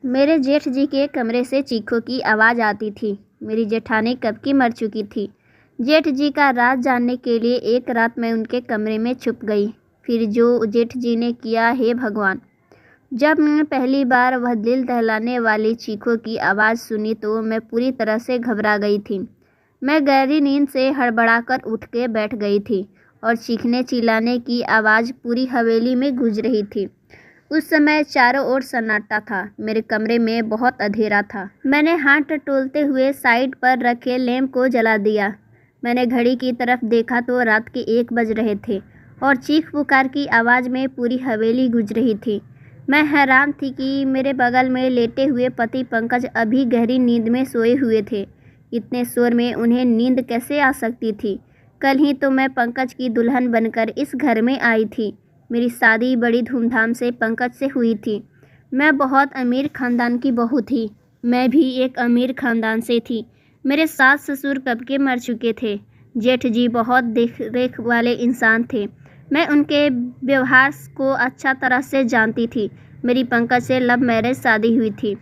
मेरे जेठ जी के कमरे से चीखों की आवाज़ आती थी। मेरी जेठानी कब की मर चुकी थी। जेठ जी का राज जानने के लिए एक रात मैं उनके कमरे में छुप गई। फिर जो जेठ जी ने किया, हे भगवान! जब मैंने पहली बार वह दिल दहलाने वाली चीखों की आवाज़ सुनी तो मैं पूरी तरह से घबरा गई थी। मैं गहरी नींद से हड़बड़ाकर उठ के बैठ गई थी और चीखने चिल्लाने की आवाज़ पूरी हवेली में गूंज रही थी। उस समय चारों ओर सन्नाटा था। मेरे कमरे में बहुत अंधेरा था। मैंने हाथ टटोलते हुए साइड पर रखे लैंप को जला दिया। मैंने घड़ी की तरफ देखा तो रात के 1 बज रहे थे और चीख पुकार की आवाज़ में पूरी हवेली गूंज रही थी। मैं हैरान थी कि मेरे बगल में लेटे हुए पति पंकज अभी गहरी नींद में सोए हुए थे। इतने शोर में उन्हें नींद कैसे आ सकती थी? कल ही तो मैं पंकज की दुल्हन बनकर इस घर में आई थी। मेरी शादी बड़ी धूमधाम से पंकज से हुई थी। मैं बहुत अमीर ख़ानदान की बहू थी। मैं भी एक अमीर ख़ानदान से थी। मेरे सास ससुर कब के मर चुके थे। जेठ जी बहुत देख रेख वाले इंसान थे। मैं उनके व्यवहार को अच्छा तरह से जानती थी। मेरी पंकज से लव मैरिज शादी हुई थी।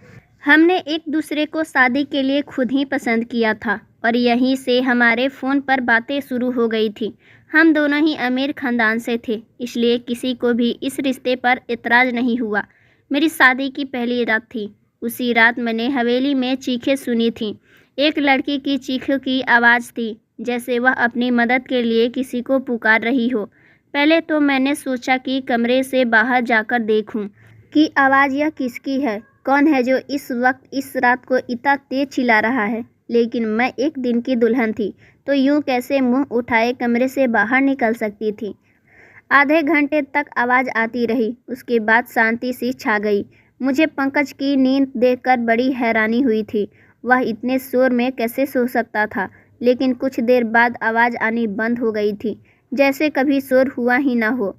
हमने एक दूसरे को शादी के लिए खुद ही पसंद किया था और यहीं से हमारे फ़ोन पर बातें शुरू हो गई थी। हम दोनों ही अमीर ख़ानदान से थे, इसलिए किसी को भी इस रिश्ते पर एतराज़ नहीं हुआ। मेरी शादी की पहली रात थी। उसी रात मैंने हवेली में चीखें सुनी थीं। एक लड़की की चीखों की आवाज़ थी, जैसे वह अपनी मदद के लिए किसी को पुकार रही हो। पहले तो मैंने सोचा कि कमरे से बाहर जाकर देखूं कि आवाज़ यह किसकी है, कौन है जो इस वक्त इस रात को इतना तेज चिल्ला रहा है। लेकिन मैं एक दिन की दुल्हन थी, तो यूं कैसे मुंह उठाए कमरे से बाहर निकल सकती थी। आधे घंटे तक आवाज़ आती रही। उसके बाद शांति सी छा गई। मुझे पंकज की नींद देखकर बड़ी हैरानी हुई थी। वह इतने शोर में कैसे सो सकता था। लेकिन कुछ देर बाद आवाज़ आनी बंद हो गई थी, जैसे कभी शोर हुआ ही ना हो।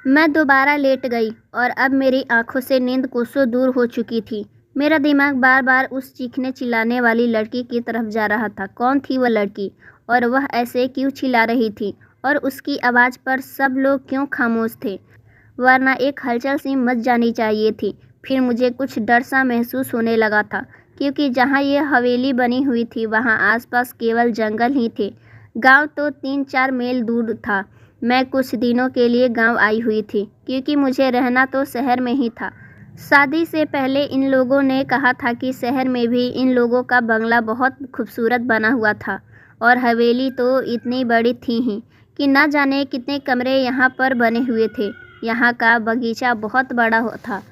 मैं दोबारा लेट गई और अब मेरी आंखों से नींद कोसों दूर हो चुकी थी। मेरा दिमाग बार बार उस चीखने चिल्लाने वाली लड़की की तरफ जा रहा था। कौन थी वह लड़की और वह ऐसे क्यों चिल्ला रही थी और उसकी आवाज़ पर सब लोग क्यों खामोश थे? वरना एक हलचल सी मच जानी चाहिए थी। फिर मुझे कुछ डर सा महसूस होने लगा था, क्योंकि जहाँ ये हवेली बनी हुई थी वहाँ आसपास केवल जंगल ही थे। गांव तो 3-4 मील दूर था। मैं कुछ दिनों के लिए गांव आई हुई थी, क्योंकि मुझे रहना तो शहर में ही था। शादी से पहले इन लोगों ने कहा था कि शहर में भी इन लोगों का बंगला बहुत खूबसूरत बना हुआ था और हवेली तो इतनी बड़ी थी ही कि न जाने कितने कमरे यहाँ पर बने हुए थे। यहाँ का बगीचा बहुत बड़ा था।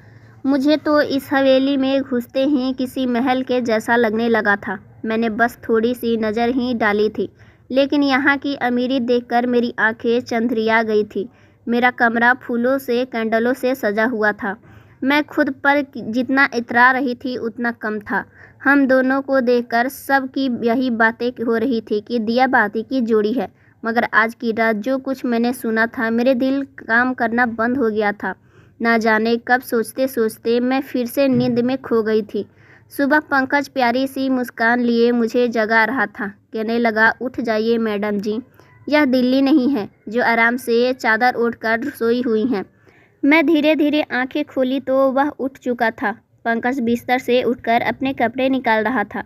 मुझे तो इस हवेली में घुसते ही किसी महल के जैसा लगने लगा था। मैंने बस थोड़ी सी नज़र ही डाली थी, लेकिन यहाँ की अमीरी देखकर मेरी आंखें चंधरिया गई थी। मेरा कमरा फूलों से, कैंडलों से सजा हुआ था। मैं खुद पर जितना इतरा रही थी उतना कम था। हम दोनों को देखकर सबकी यही बातें हो रही थी कि दिया बाती की जोड़ी है। मगर आज की रात जो कुछ मैंने सुना था, मेरे दिल काम करना बंद हो गया था। ना जाने कब सोचते सोचते मैं फिर से नींद में खो गई थी। सुबह पंकज प्यारी सी मुस्कान लिए मुझे जगा रहा था। कहने लगा, उठ जाइए मैडम जी, यह दिल्ली नहीं है जो आराम से चादर ओढ़कर सोई हुई हैं। मैं धीरे धीरे आंखें खोली तो वह उठ चुका था। पंकज बिस्तर से उठकर अपने कपड़े निकाल रहा था।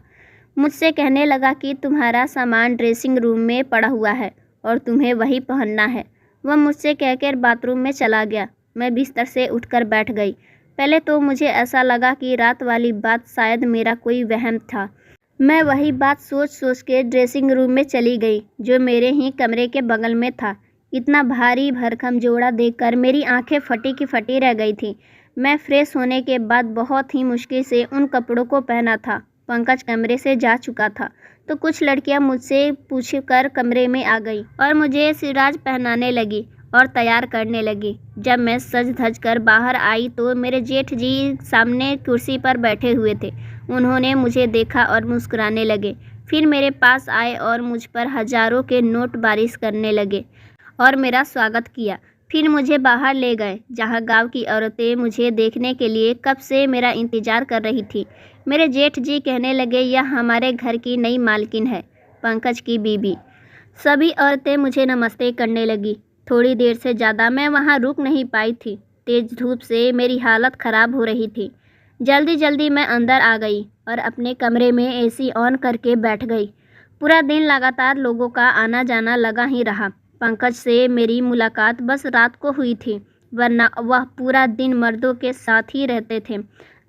मुझसे कहने लगा कि तुम्हारा सामान ड्रेसिंग रूम में पड़ा हुआ है और तुम्हें वही पहनना है। वह मुझसे कहकर बाथरूम में चला गया। मैं बिस्तर से उठकर बैठ गई। पहले तो मुझे ऐसा लगा कि रात वाली बात शायद मेरा कोई वहम था। मैं वही बात सोच सोच के ड्रेसिंग रूम में चली गई, जो मेरे ही कमरे के बगल में था। इतना भारी भरकम जोड़ा देखकर मेरी आंखें फटी की फटी रह गई थी। मैं फ्रेश होने के बाद बहुत ही मुश्किल से उन कपड़ों को पहना था। पंकज कमरे से जा चुका था तो कुछ लड़कियां मुझसे पूछकर कमरे में आ गई और मुझे सिराज पहनाने लगी और तैयार करने लगी। जब मैं सज धज कर बाहर आई तो मेरे जेठ जी सामने कुर्सी पर बैठे हुए थे। उन्होंने मुझे देखा और मुस्कुराने लगे। फिर मेरे पास आए और मुझ पर हजारों के नोट बारिश करने लगे और मेरा स्वागत किया। फिर मुझे बाहर ले गए, जहां गांव की औरतें मुझे देखने के लिए कब से मेरा इंतज़ार कर रही थी। मेरे जेठ जी कहने लगे, यह हमारे घर की नई मालकिन है, पंकज की बीबी। सभी औरतें मुझे नमस्ते करने लगी। थोड़ी देर से ज़्यादा मैं वहां रुक नहीं पाई थी। तेज़ धूप से मेरी हालत ख़राब हो रही थी। जल्दी जल्दी मैं अंदर आ गई और अपने कमरे में एसी ऑन करके बैठ गई। पूरा दिन लगातार लोगों का आना जाना लगा ही रहा। पंकज से मेरी मुलाकात बस रात को हुई थी, वरना वह पूरा दिन मर्दों के साथ ही रहते थे।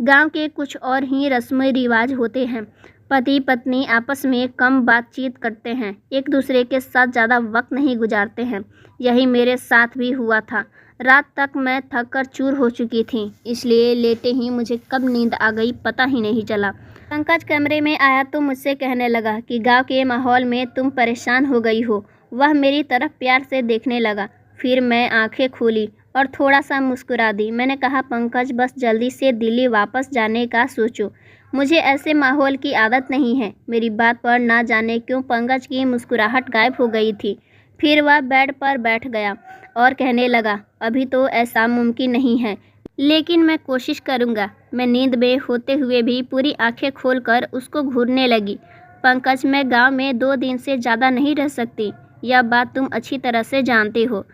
गांव के कुछ और ही रस्म रिवाज होते हैं। पति पत्नी आपस में कम बातचीत करते हैं, एक दूसरे के साथ ज़्यादा वक्त नहीं गुजारते हैं। यही मेरे साथ भी हुआ था। रात तक मैं थक कर चूर हो चुकी थी, इसलिए लेटे ही मुझे कब नींद आ गई पता ही नहीं चला। पंकज कमरे में आया तो मुझसे कहने लगा कि गांव के माहौल में तुम परेशान हो गई हो। वह मेरी तरफ प्यार से देखने लगा। फिर मैं आंखें खोली और थोड़ा सा मुस्कुरा दी। मैंने कहा, पंकज बस जल्दी से दिल्ली वापस जाने का सोचो, मुझे ऐसे माहौल की आदत नहीं है। मेरी बात पर ना जाने क्यों पंकज की मुस्कुराहट गायब हो गई थी। फिर वह बेड पर बैठ गया और कहने लगा, अभी तो ऐसा मुमकिन नहीं है, लेकिन मैं कोशिश करूँगा। मैं नींद में होते हुए भी पूरी आंखें खोलकर उसको घूरने लगी। पंकज, मैं गांव में 2 दिन से ज़्यादा नहीं रह सकती, यह बात तुम अच्छी तरह से जानते हो।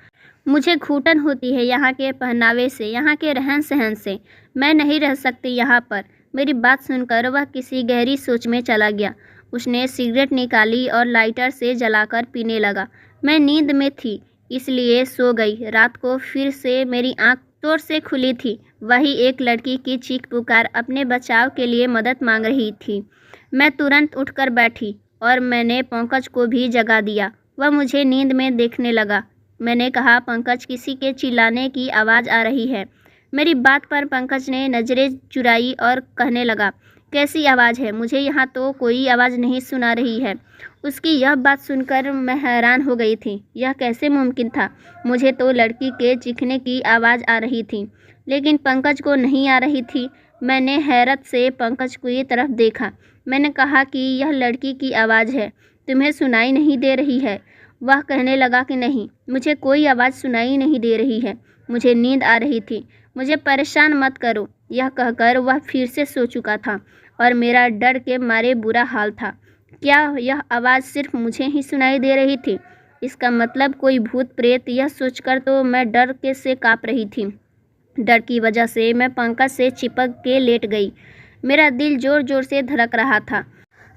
मुझे घुटन होती है यहाँ के पहनावे से, यहाँ के रहन सहन से। मैं नहीं रह सकती यहाँ पर। मेरी बात सुनकर वह किसी गहरी सोच में चला गया। उसने सिगरेट निकाली और लाइटर से जलाकर पीने लगा। मैं नींद में थी, इसलिए सो गई। रात को फिर से मेरी आंख जोर से खुली थी। वही एक लड़की की चीख पुकार अपने बचाव के लिए मदद मांग रही थी। मैं तुरंत उठकर बैठी और मैंने पंकज को भी जगा दिया। वह मुझे नींद में देखने लगा। मैंने कहा, पंकज, किसी के चिल्लाने की आवाज़ आ रही है। मेरी बात पर पंकज ने नज़रें चुराई और कहने लगा, कैसी आवाज़ है? मुझे यहाँ तो कोई आवाज़ नहीं सुना रही है। उसकी यह बात सुनकर मैं हैरान हो गई थी। यह कैसे मुमकिन था? मुझे तो लड़की के चीखने की आवाज़ आ रही थी, लेकिन पंकज को नहीं आ रही थी। मैंने हैरत से पंकज की तरफ देखा। मैंने कहा कि यह लड़की की आवाज़ है, तुम्हें सुनाई नहीं दे रही है? वह कहने लगा कि नहीं, मुझे कोई आवाज़ सुनाई नहीं दे रही है, मुझे नींद आ रही थी, मुझे परेशान मत करो। यह कहकर वह फिर से सो चुका था और मेरा डर के मारे बुरा हाल था। क्या यह आवाज़ सिर्फ मुझे ही सुनाई दे रही थी? इसका मतलब कोई भूत प्रेत? यह सोचकर तो मैं डर के से काँप रही थी। डर की वजह से मैं पंकज से चिपक के लेट गई। मेरा दिल ज़ोर ज़ोर से धड़क रहा था।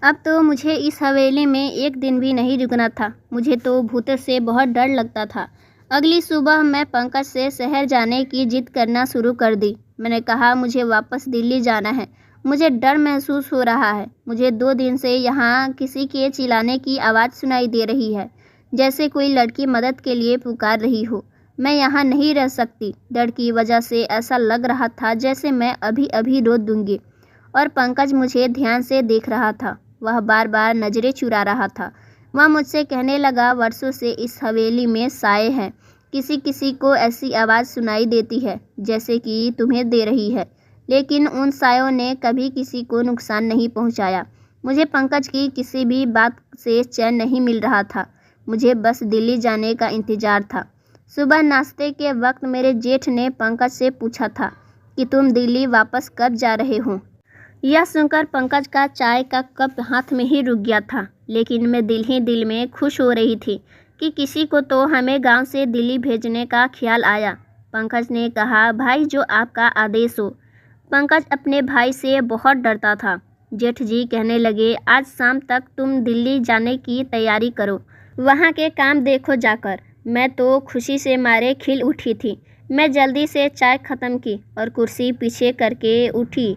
अब तो मुझे इस हवेली में एक दिन भी नहीं रुकना था। मुझे तो भूतों से बहुत डर लगता था। अगली सुबह मैं पंकज से शहर जाने की जिद करना शुरू कर दी। मैंने कहा, मुझे वापस दिल्ली जाना है। मुझे डर महसूस हो रहा है। मुझे 2 दिन से यहाँ किसी के चिल्लाने की आवाज़ सुनाई दे रही है, जैसे कोई लड़की मदद के लिए पुकार रही हो। मैं यहाँ नहीं रह सकती। डर की वजह से ऐसा लग रहा था जैसे मैं अभी अभी रो दूँगी। और पंकज मुझे ध्यान से देख रहा था। वह बार बार नज़रें चुरा रहा था। वह मुझसे कहने लगा, वर्षों से इस हवेली में साए हैं। किसी किसी को ऐसी आवाज़ सुनाई देती है जैसे कि तुम्हें दे रही है, लेकिन उन सायों ने कभी किसी को नुकसान नहीं पहुंचाया। मुझे पंकज की किसी भी बात से चैन नहीं मिल रहा था। मुझे बस दिल्ली जाने का इंतज़ार था। सुबह नाश्ते के वक्त मेरे जेठ ने पंकज से पूछा था कि तुम दिल्ली वापस कब जा रहे हो। यह सुनकर पंकज का चाय का कप हाथ में ही रुक गया था, लेकिन मैं दिल ही दिल में खुश हो रही थी कि किसी को तो हमें गांव से दिल्ली भेजने का ख्याल आया। पंकज ने कहा, भाई, जो आपका आदेश हो। पंकज अपने भाई से बहुत डरता था। जेठ जी कहने लगे, आज शाम तक तुम दिल्ली जाने की तैयारी करो, वहाँ के काम देखो जाकर। मैं तो खुशी से मारे खिल उठी थी। मैं जल्दी से चाय ख़त्म की और कुर्सी पीछे करके उठी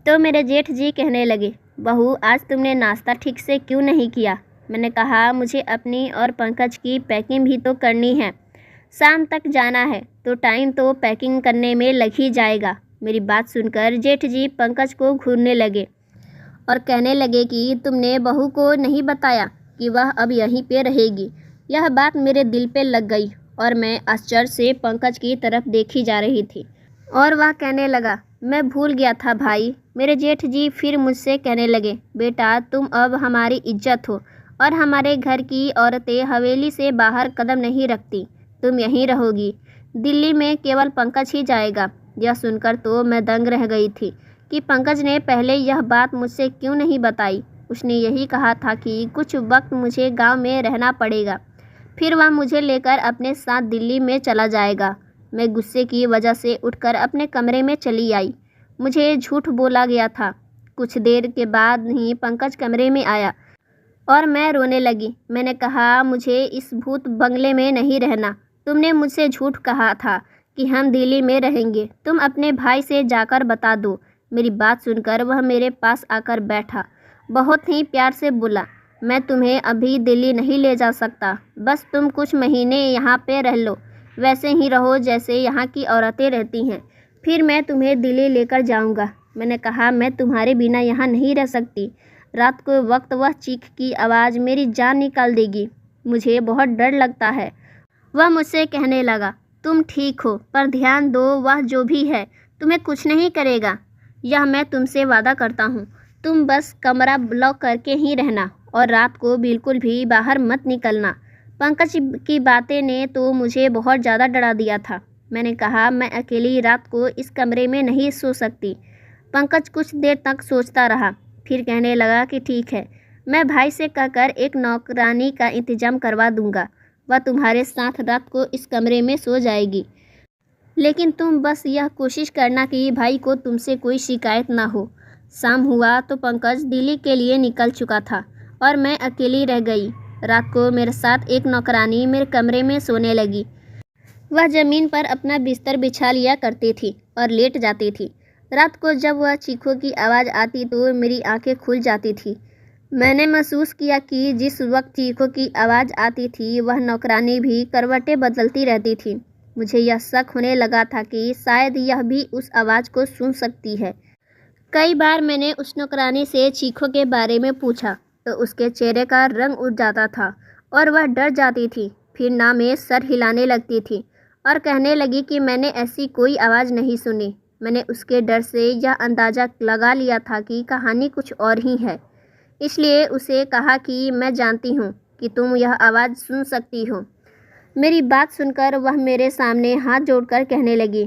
तो मेरे जेठ जी कहने लगे, बहू, आज तुमने नाश्ता ठीक से क्यों नहीं किया? मैंने कहा, मुझे अपनी और पंकज की पैकिंग भी तो करनी है। शाम तक जाना है तो टाइम तो पैकिंग करने में लग ही जाएगा। मेरी बात सुनकर जेठ जी पंकज को घूरने लगे और कहने लगे कि तुमने बहू को नहीं बताया कि वह अब यहीं पे रहेगी। यह बात मेरे दिल पे लग गई और मैं आश्चर्य से पंकज की तरफ देखी जा रही थी और वह कहने लगा, मैं भूल गया था भाई। मेरे जेठ जी फिर मुझसे कहने लगे, बेटा, तुम अब हमारी इज्जत हो और हमारे घर की औरतें हवेली से बाहर कदम नहीं रखती। तुम यहीं रहोगी। दिल्ली में केवल पंकज ही जाएगा। यह सुनकर तो मैं दंग रह गई थी कि पंकज ने पहले यह बात मुझसे क्यों नहीं बताई। उसने यही कहा था कि कुछ वक्त मुझे गांव में रहना पड़ेगा, फिर वह मुझे लेकर अपने साथ दिल्ली में चला जाएगा। मैं गुस्से की वजह से उठकर अपने कमरे में चली आई। मुझे झूठ बोला गया था। कुछ देर के बाद ही पंकज कमरे में आया और मैं रोने लगी। मैंने कहा, मुझे इस भूत बंगले में नहीं रहना। तुमने मुझसे झूठ कहा था कि हम दिल्ली में रहेंगे। तुम अपने भाई से जाकर बता दो। मेरी बात सुनकर वह मेरे पास आकर बैठा। बहुत ही प्यार से बोला, मैं तुम्हें अभी दिल्ली नहीं ले जा सकता। बस तुम कुछ महीने यहाँ पे रह लो, वैसे ही रहो जैसे यहाँ की औरतें रहती हैं। फिर मैं तुम्हें दिल्ली लेकर जाऊँगा। मैंने कहा, मैं तुम्हारे बिना यहाँ नहीं रह सकती। रात को वक्त वह चीख की आवाज़ मेरी जान निकाल देगी। मुझे बहुत डर लगता है। वह मुझसे कहने लगा, तुम ठीक हो, पर ध्यान दो, वह जो भी है तुम्हें कुछ नहीं करेगा, यह मैं तुमसे वादा करता हूँ। तुम बस कमरा ब्लॉक करके ही रहना और रात को बिल्कुल भी बाहर मत निकलना। पंकज की बातें ने तो मुझे बहुत ज़्यादा डरा दिया था। मैंने कहा, मैं अकेली रात को इस कमरे में नहीं सो सकती। पंकज कुछ देर तक सोचता रहा, फिर कहने लगा कि ठीक है, मैं भाई से कहकर एक नौकरानी का इंतज़ाम करवा दूंगा। वह तुम्हारे साथ रात को इस कमरे में सो जाएगी। लेकिन तुम बस यह कोशिश करना कि भाई को तुमसे कोई शिकायत ना हो। शाम हुआ तो पंकज दिल्ली के लिए निकल चुका था और मैं अकेली रह गई। रात को मेरे साथ एक नौकरानी मेरे कमरे में सोने लगी। वह ज़मीन पर अपना बिस्तर बिछा लिया करती थी और लेट जाती थी। रात को जब वह चीखों की आवाज़ आती तो मेरी आंखें खुल जाती थी। मैंने महसूस किया कि जिस वक्त चीखों की आवाज़ आती थी वह नौकरानी भी करवटें बदलती रहती थी। मुझे यह शक होने लगा था कि शायद यह भी उस आवाज़ को सुन सकती है। कई बार मैंने उस नौकरानी से चीखों के बारे में पूछा तो उसके चेहरे का रंग उड़ जाता था और वह डर जाती थी। फिर ना में सर हिलाने लगती थी और कहने लगी कि मैंने ऐसी कोई आवाज़ नहीं सुनी। मैंने उसके डर से यह अंदाज़ा लगा लिया था कि कहानी कुछ और ही है, इसलिए उसे कहा कि मैं जानती हूँ कि तुम यह आवाज़ सुन सकती हो। मेरी बात सुनकर वह मेरे सामने हाथ जोड़कर कहने लगी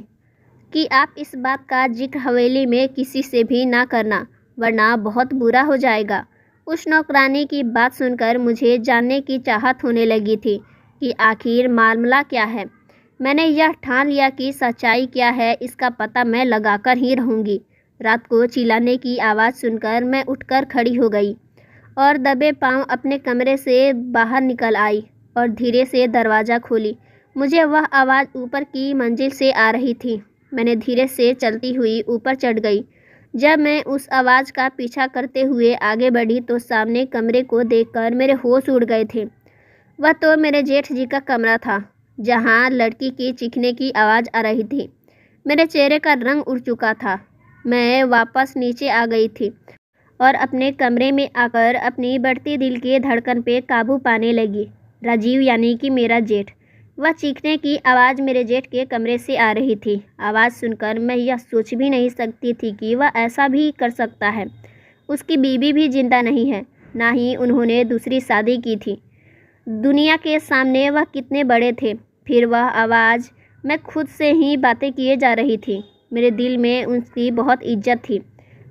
कि आप इस बात का जिक्र हवेली में किसी से भी ना करना, वरना बहुत बुरा हो जाएगा। उस नौकरानी की बात सुनकर मुझे जानने की चाहत होने लगी थी कि आखिर मामला क्या है। मैंने यह ठान लिया कि सच्चाई क्या है इसका पता मैं लगाकर ही रहूँगी। रात को चिल्लाने की आवाज़ सुनकर मैं उठकर खड़ी हो गई और दबे पांव अपने कमरे से बाहर निकल आई और धीरे से दरवाज़ा खोली। मुझे वह आवाज़ ऊपर की मंजिल से आ रही थी। मैंने धीरे से चलती हुई ऊपर चढ़ गई। जब मैं उस आवाज़ का पीछा करते हुए आगे बढ़ी तो सामने कमरे को देखकर मेरे होश उड़ गए थे। वह तो मेरे जेठ जी का कमरा था, जहाँ लड़की की चीखने की आवाज़ आ रही थी। मेरे चेहरे का रंग उड़ चुका था। मैं वापस नीचे आ गई थी और अपने कमरे में आकर अपनी बढ़ती दिल की धड़कन पे काबू पाने लगी। राजीव यानी कि मेरा जेठ, वह चीखने की आवाज़ मेरे जेठ के कमरे से आ रही थी। आवाज़ सुनकर मैं यह सोच भी नहीं सकती थी कि वह ऐसा भी कर सकता है। उसकी बीवी भी जिंदा नहीं है, ना ही उन्होंने दूसरी शादी की थी। दुनिया के सामने वह कितने बड़े थे। फिर वह आवाज़, मैं खुद से ही बातें किए जा रही थी। मेरे दिल में उनकी बहुत इज्जत थी।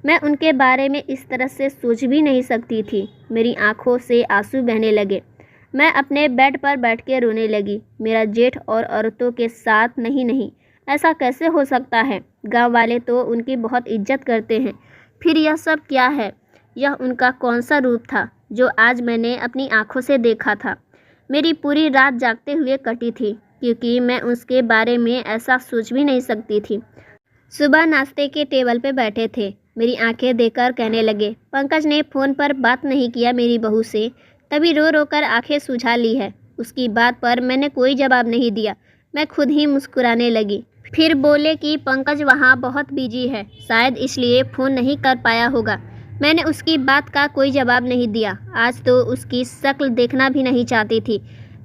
मैं उनके बारे में इस तरह से सोच भी नहीं सकती थी। मेरी आंखों से आंसू बहने लगे। मैं अपने बेड पर बैठ के रोने लगी। मेरा जेठ और औरतों के साथ नहीं, ऐसा कैसे हो सकता है? गांव वाले तो उनकी बहुत इज्जत करते हैं। फिर यह सब क्या है? यह उनका कौन सा रूप था जो आज मैंने अपनी आंखों से देखा था? मेरी पूरी रात जागते हुए कटी थी, क्योंकि मैं उसके बारे में ऐसा सोच भी नहीं सकती थी। सुबह नाश्ते के टेबल पे बैठे थे। मेरी आंखें देखकर कहने लगे, पंकज ने फ़ोन पर बात नहीं किया मेरी बहू से, तभी रो रो कर आँखें सुझा ली है। उसकी बात पर मैंने कोई जवाब नहीं दिया। मैं खुद ही मुस्कुराने लगी। फिर बोले कि पंकज वहाँ बहुत बिजी है, शायद इसलिए फ़ोन नहीं कर पाया होगा। मैंने उसकी बात का कोई जवाब नहीं दिया। आज तो उसकी शक्ल देखना भी नहीं चाहती थी।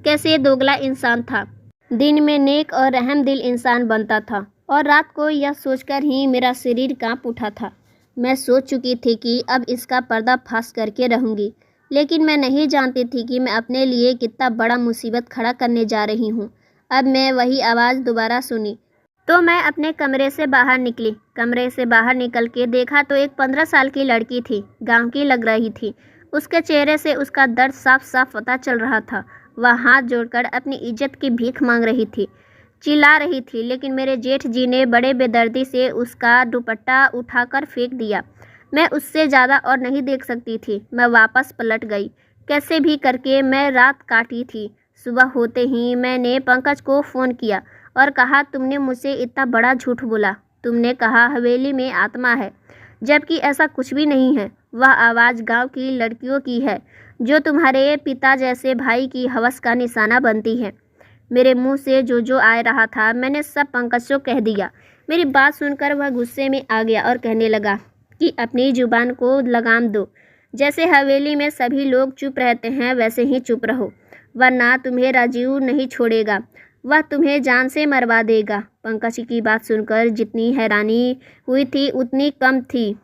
कैसे दोगला इंसान था। दिन में नेक और रहम दिल इंसान बनता था और रात को यह सोचकर ही मेरा शरीर कांप उठा था। मैं सोच चुकी थी कि अब इसका पर्दाफाश करके रहूँगी, लेकिन मैं नहीं जानती थी कि मैं अपने लिए कितना बड़ा मुसीबत खड़ा करने जा रही हूँ। अब मैं वही आवाज़ दोबारा सुनी तो मैं अपने कमरे से बाहर निकली। कमरे से बाहर निकल के देखा तो एक 15 साल की लड़की थी। गांव की लग रही थी। उसके चेहरे से उसका दर्द साफ साफ पता चल रहा था। वह हाथ जोड़कर अपनी इज्जत की भीख मांग रही थी। चिल्ला रही थी, लेकिन मेरे जेठ जी ने बड़े बेदर्दी से उसका दुपट्टा उठाकर फेंक दिया। मैं उससे ज़्यादा और नहीं देख सकती थी। मैं वापस पलट गई। कैसे भी करके मैं रात काटी थी। सुबह होते ही मैंने पंकज को फ़ोन किया और कहा, तुमने मुझसे इतना बड़ा झूठ बोला। तुमने कहा हवेली में आत्मा है, जबकि ऐसा कुछ भी नहीं है। वह आवाज़ गांव की लड़कियों की है, जो तुम्हारे पिता जैसे भाई की हवस का निशाना बनती है। मेरे मुंह से जो आ रहा था मैंने सब पंकज को कह दिया। मेरी बात सुनकर वह गुस्से में आ गया और कहने लगा कि अपनी जुबान को लगाम दो। जैसे हवेली में सभी लोग चुप रहते हैं वैसे ही चुप रहो, वरना तुम्हें राजीव नहीं छोड़ेगा। वह तुम्हें जान से मरवा देगा। पंकज की बात सुनकर जितनी हैरानी हुई थी उतनी कम थी।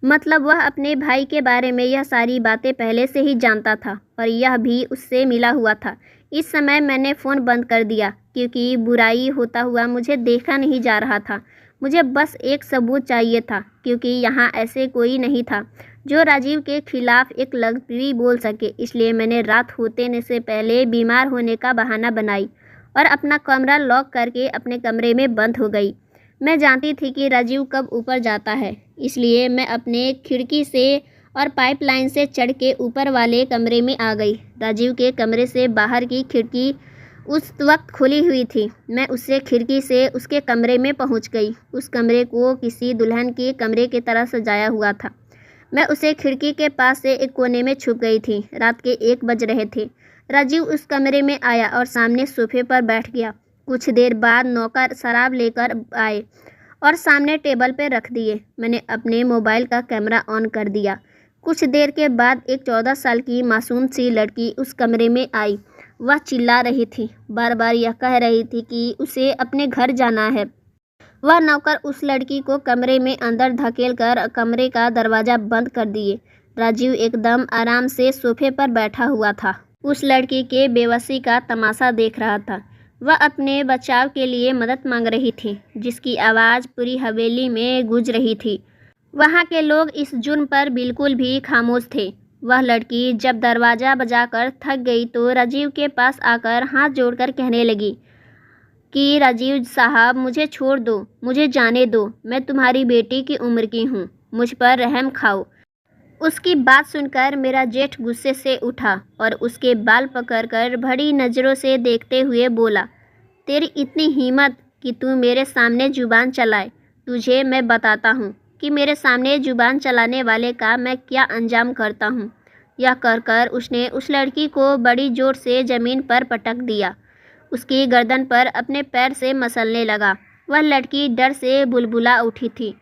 मतलब वह अपने भाई के बारे में यह सारी बातें पहले से ही जानता था और यह भी उससे मिला हुआ था। इस समय मैंने फ़ोन बंद कर दिया, क्योंकि बुराई होता हुआ मुझे देखा नहीं जा रहा था। मुझे बस एक सबूत चाहिए था, क्योंकि यहाँ ऐसे कोई नहीं था जो राजीव के खिलाफ एक लफ्ज़ भी बोल सके। इसलिए मैंने रात होने से पहले बीमार होने का बहाना बनाई और अपना कमरा लॉक करके अपने कमरे में बंद हो गई। मैं जानती थी कि राजीव कब ऊपर जाता है, इसलिए मैं अपने खिड़की से और पाइपलाइन से चढ़ के ऊपर वाले कमरे में आ गई। राजीव के कमरे से बाहर की खिड़की उस वक्त खुली हुई थी। मैं उससे खिड़की से उसके कमरे में पहुंच गई। उस कमरे को किसी दुल्हन के कमरे की तरह सजाया हुआ था। मैं उसे खिड़की के पास से एक कोने में छुप गई थी। रात के 1 बज रहे थे। राजीव उस कमरे में आया और सामने सोफे पर बैठ गया। कुछ देर बाद नौकर शराब लेकर आए और सामने टेबल पर रख दिए। मैंने अपने मोबाइल का कैमरा ऑन कर दिया। कुछ देर के बाद एक 14 साल की मासूम सी लड़की उस कमरे में आई। वह चिल्ला रही थी, बार बार यह कह रही थी कि उसे अपने घर जाना है। वह नौकर उस लड़की को कमरे में अंदर धकेलकर कमरे का दरवाज़ा बंद कर दिए। राजीव एकदम आराम से सोफे पर बैठा हुआ था। उस लड़की के बेबसी का तमाशा देख रहा था। वह अपने बचाव के लिए मदद मांग रही थी, जिसकी आवाज़ पूरी हवेली में गूंज रही थी। वहाँ के लोग इस जुर्म पर बिल्कुल भी खामोश थे। वह लड़की जब दरवाज़ा बजाकर थक गई तो राजीव के पास आकर हाथ जोड़कर कहने लगी कि राजीव साहब, मुझे छोड़ दो, मुझे जाने दो। मैं तुम्हारी बेटी की उम्र की हूँ, मुझ पर रहम खाओ। उसकी बात सुनकर मेरा जेठ गुस्से से उठा और उसके बाल पकड़कर बड़ी नज़रों से देखते हुए बोला, तेरी इतनी हिम्मत कि तू मेरे सामने जुबान चलाए। तुझे मैं बताता हूँ कि मेरे सामने जुबान चलाने वाले का मैं क्या अंजाम करता हूँ। यह कर उसने उस लड़की को बड़ी जोर से ज़मीन पर पटक दिया। उसकी गर्दन पर अपने पैर से मसलने लगा। वह लड़की डर से बुलबुला उठी थी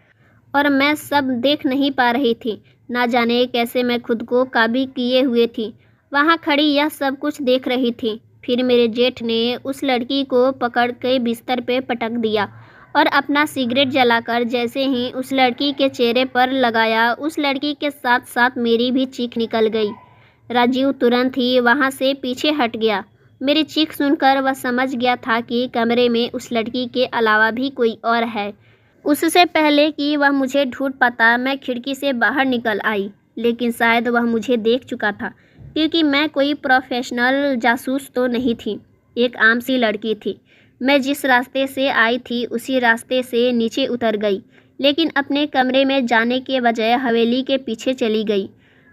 और मैं सब देख नहीं पा रही थी। ना जाने कैसे मैं खुद को काबू किए हुए थी, वहाँ खड़ी यह सब कुछ देख रही थी। फिर मेरे जेठ ने उस लड़की को पकड़ के बिस्तर पे पटक दिया और अपना सिगरेट जलाकर जैसे ही उस लड़की के चेहरे पर लगाया, उस लड़की के साथ साथ मेरी भी चीख निकल गई। राजीव तुरंत ही वहाँ से पीछे हट गया। मेरी चीख सुनकर वह समझ गया था कि कमरे में उस लड़की के अलावा भी कोई और है। उससे पहले कि वह मुझे ढूंढ पाता, मैं खिड़की से बाहर निकल आई, लेकिन शायद वह मुझे देख चुका था, क्योंकि मैं कोई प्रोफेशनल जासूस तो नहीं थी। एक आम सी लड़की थी। मैं जिस रास्ते से आई थी उसी रास्ते से नीचे उतर गई, लेकिन अपने कमरे में जाने के बजाय हवेली के पीछे चली गई।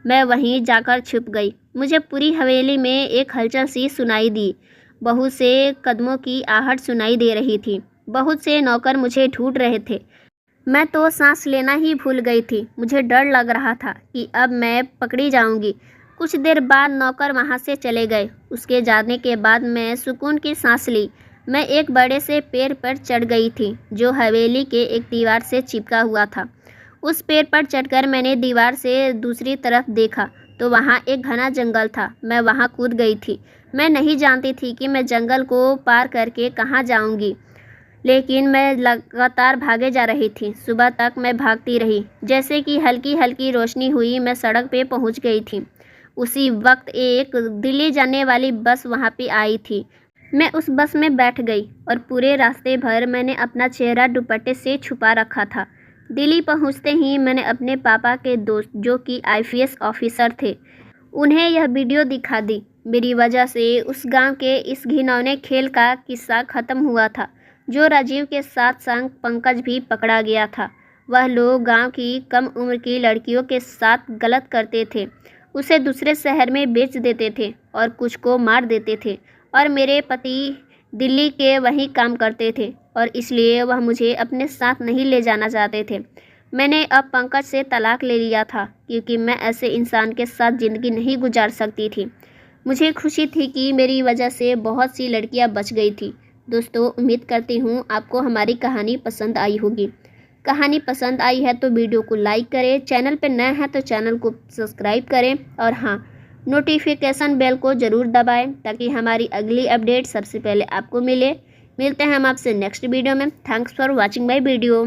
मैं वहीं जाकर छुप गई। मुझे पूरी हवेली में एक हलचल सी सुनाई दी। बहुत से कदमों की आहट सुनाई दे रही थी। बहुत से नौकर मुझे ढूंढ रहे थे। मैं तो सांस लेना ही भूल गई थी। मुझे डर लग रहा था कि अब मैं पकड़ी जाऊंगी। कुछ देर बाद नौकर वहां से चले गए। उसके जाने के बाद मैं सुकून की सांस ली। मैं एक बड़े से पेड़ पर चढ़ गई थी, जो हवेली के एक दीवार से चिपका हुआ था। उस पेड़ पर चढ़कर मैंने दीवार से दूसरी तरफ देखा तो वहाँ एक घना जंगल था। मैं वहाँ कूद गई थी। मैं नहीं जानती थी कि मैं जंगल को पार करके कहाँ जाऊंगी, लेकिन मैं लगातार भागे जा रही थी। सुबह तक मैं भागती रही। जैसे कि हल्की हल्की रोशनी हुई, मैं सड़क पे पहुंच गई थी। उसी वक्त एक दिल्ली जाने वाली बस वहां पे आई थी। मैं उस बस में बैठ गई और पूरे रास्ते भर मैंने अपना चेहरा दुपट्टे से छुपा रखा था। दिल्ली पहुंचते ही मैंने अपने पापा के दोस्त, जो कि IPS ऑफिसर थे, उन्हें यह वीडियो दिखा दी। मेरी वजह से उस गांव के इस घिनौने खेल का किस्सा ख़त्म हुआ था। जो राजीव के साथ संग पंकज भी पकड़ा गया था। वह लोग गांव की कम उम्र की लड़कियों के साथ गलत करते थे, उसे दूसरे शहर में बेच देते थे और कुछ को मार देते थे। और मेरे पति दिल्ली के वहीं काम करते थे और इसलिए वह मुझे अपने साथ नहीं ले जाना चाहते थे। मैंने अब पंकज से तलाक ले लिया था क्योंकि मैं ऐसे इंसान के साथ ज़िंदगी नहीं गुजार सकती थी। मुझे खुशी थी कि मेरी वजह से बहुत सी लड़कियां बच गई थी। दोस्तों, उम्मीद करती हूँ आपको हमारी कहानी पसंद आई होगी। कहानी पसंद आई है तो वीडियो को लाइक करें, चैनल पर नए हैं तो चैनल को सब्सक्राइब करें और हाँ, नोटिफिकेशन बेल को ज़रूर दबाएं ताकि हमारी अगली अपडेट सबसे पहले आपको मिले। मिलते हैं हम आपसे नेक्स्ट वीडियो में। Thanks for watching my video.